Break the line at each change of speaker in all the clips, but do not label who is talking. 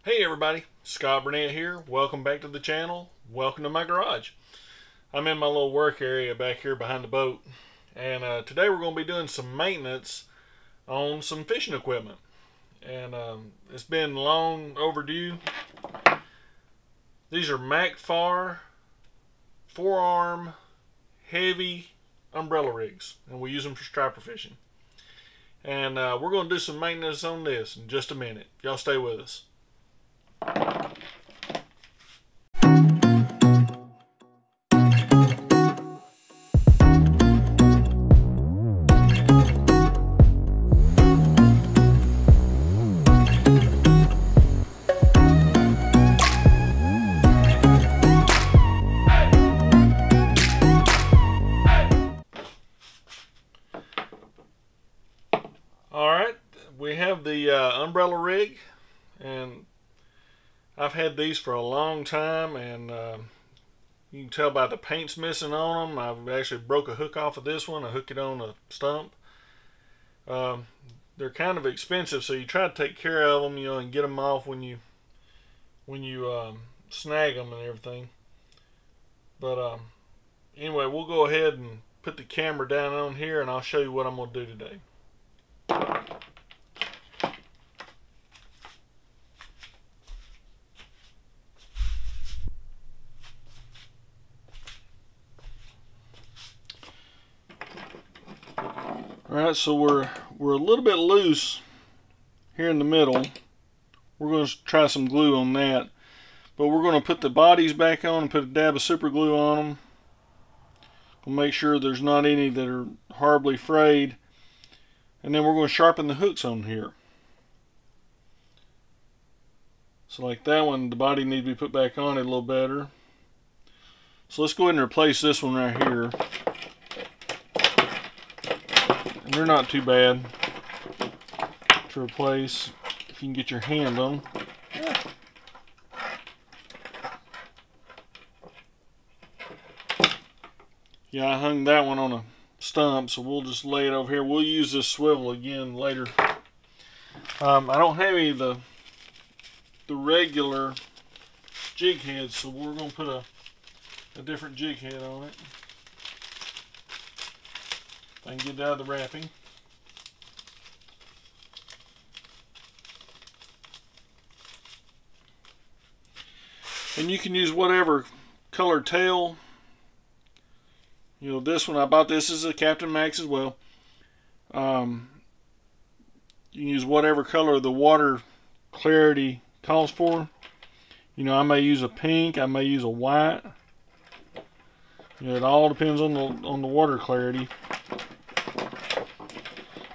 Hey everybody, Scott Burnette here. Welcome back to the channel. Welcome to my garage. I'm in my little work area back here behind the boat. And today we're going to be doing some maintenance on some fishing equipment. And it's been long overdue. These are Macks 4-arm heavy umbrella rigs. And we use them for striper fishing. And we're going to do some maintenance on this in just a minute. Y'all stay with us. Alright, we have the umbrella rig, and I've had these for a long time, and you can tell by the paint's missing on them. I've actually broke a hook off of this one. I hooked it on a stump. They're kind of expensive, so you try to take care of them, and get them off when you snag them and everything. But anyway, we'll go ahead and put the camera down on here, and I'll show you what I'm going to do today. Alright, so we're a little bit loose here in the middle. We're going to try some glue on that. But we're going to put the bodies back on and put a dab of super glue on them. We'll make sure there's not any that are horribly frayed. And then we're going to sharpen the hooks on here. So like that one, the body needs to be put back on it a little better. So let's go ahead and replace this one right here. And they're not too bad to replace if you can get your hand on. Yeah, I hung that one on a stump, so we'll just lay it over here. We'll use this swivel again later. I don't have any of the regular jig heads, so we're going to put a different jig head on it. I can get it out of the wrapping. And you can use whatever color tail. This one, I bought this as a Capt.Macks as well. You can use whatever color the water clarity calls for. I may use a pink, I may use a white. It all depends on the water clarity.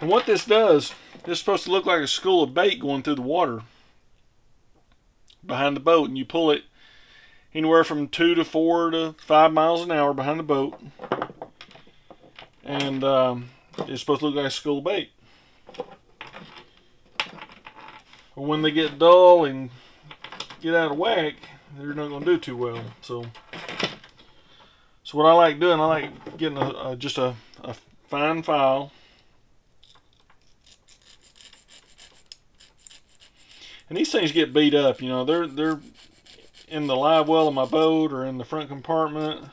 And what this does, it's supposed to look like a school of bait going through the water behind the boat, and you pull it anywhere from 2 to 4 to 5 miles an hour behind the boat, and it's supposed to look like a school of bait. But when they get dull and get out of whack, they're not going to do too well. So what I like doing, I like getting just a fine file. And these things get beat up, they're in the live well of my boat or in the front compartment.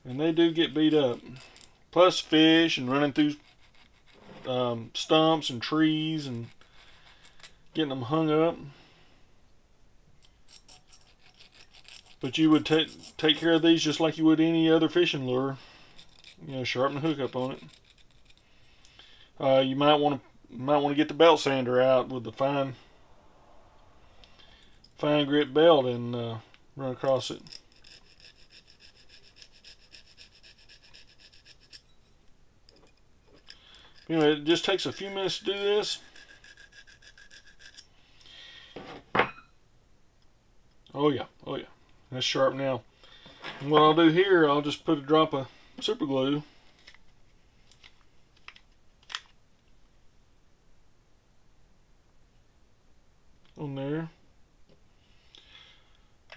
And they do get beat up. Plus fish and running through stumps and trees and getting them hung up. But you would take care of these just like you would any other fishing lure. Sharpen the hook up on it. You might want to get the belt sander out with the fine grit belt and run across it. Anyway, it just takes a few minutes to do this. Oh yeah, that's sharp now. And what I'll do here, I'll just put a drop of super glue on there.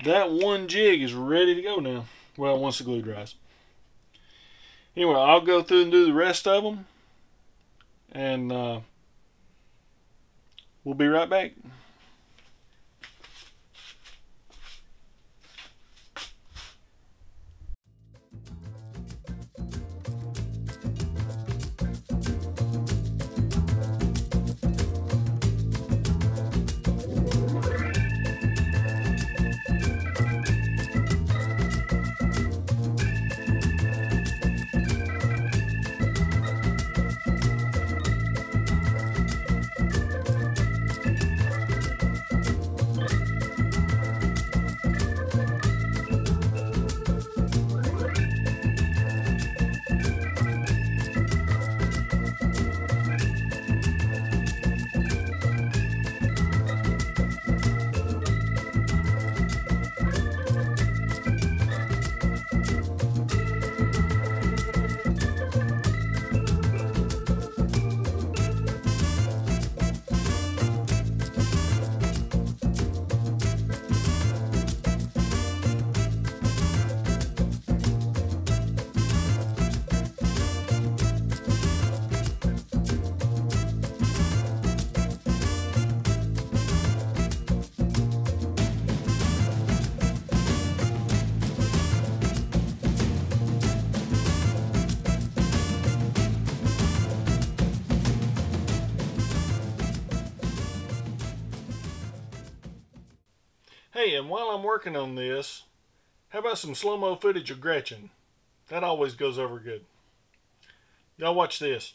That one jig is ready to go now. Well, once the glue dries. Anyway, I'll go through and do the rest of them. And We'll be right back. Hey, and while I'm working on this, how about some slow-mo footage of Gretchen? That always goes over good. Y'all watch this.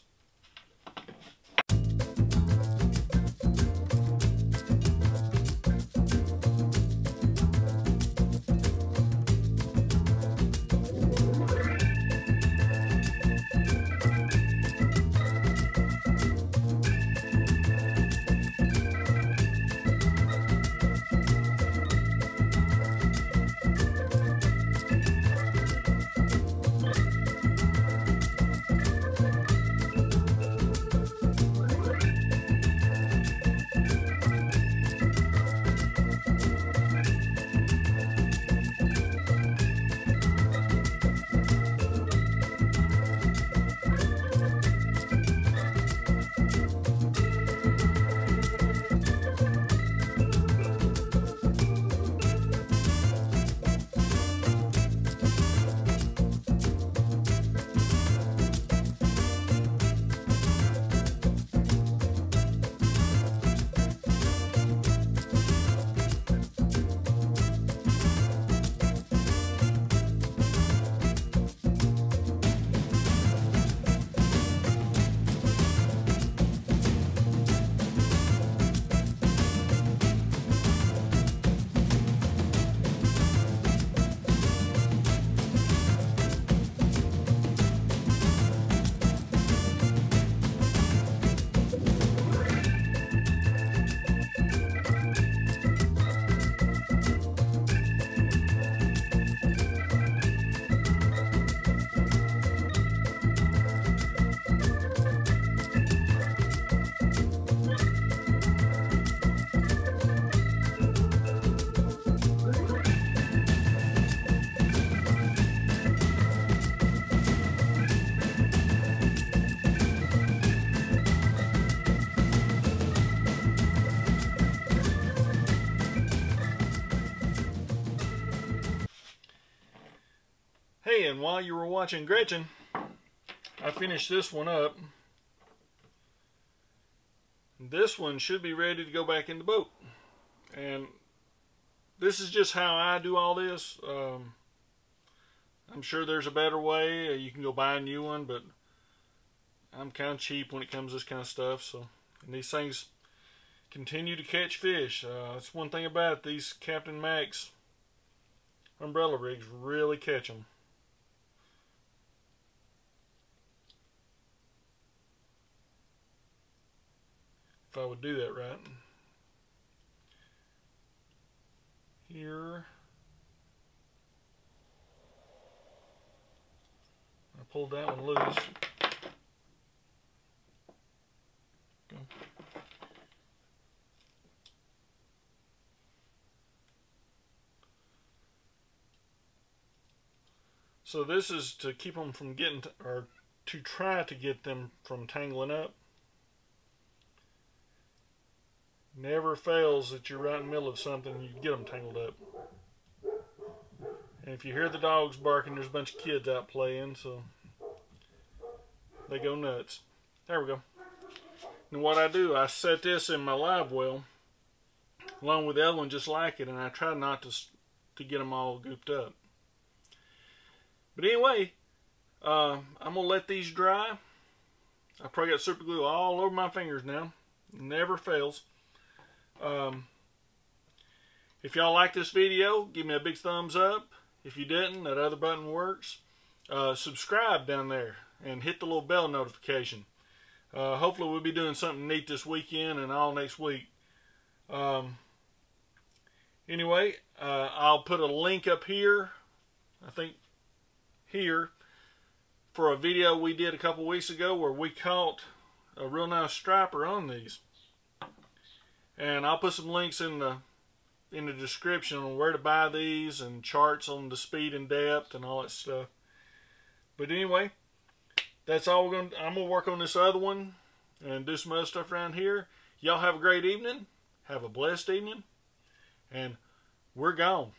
Hey, and while you were watching Gretchen, I finished this one up. This one should be ready to go back in the boat. And this is just how I do all this. I'm sure there's a better way. You can go buy a new one, but I'm kind of cheap when it comes to this kind of stuff. So, and these things continue to catch fish. That's one thing about it. These Capt.Macks umbrella rigs really catch them. If I would do that right. Here. I pulled that one loose. Go. So this is to keep them from getting, or to try to get them from tangling up. Never fails that you're right in the middle of something and you get them tangled up. And if you hear the dogs barking, there's a bunch of kids out playing, so they go nuts. There we go. And what I do, I set this in my live well along with the other one just like it, and I try not to get them all gooped up. But anyway, I'm going to let these dry. I probably got super glue all over my fingers now. Never fails. If y'all like this video, give me a big thumbs up. If you didn't, that other button works. Subscribe down there and hit the little bell notification. Hopefully we'll be doing something neat this weekend and all next week. Anyway, I'll put a link up here, I think here, for a video we did a couple weeks ago where we caught a real nice striper on these. And I'll put some links in the description on where to buy these and charts on the speed and depth and all that stuff. But anyway, that's all I'm gonna work on this other one and do some other stuff around here. Y'all have a great evening. Have a blessed evening. And we're gone.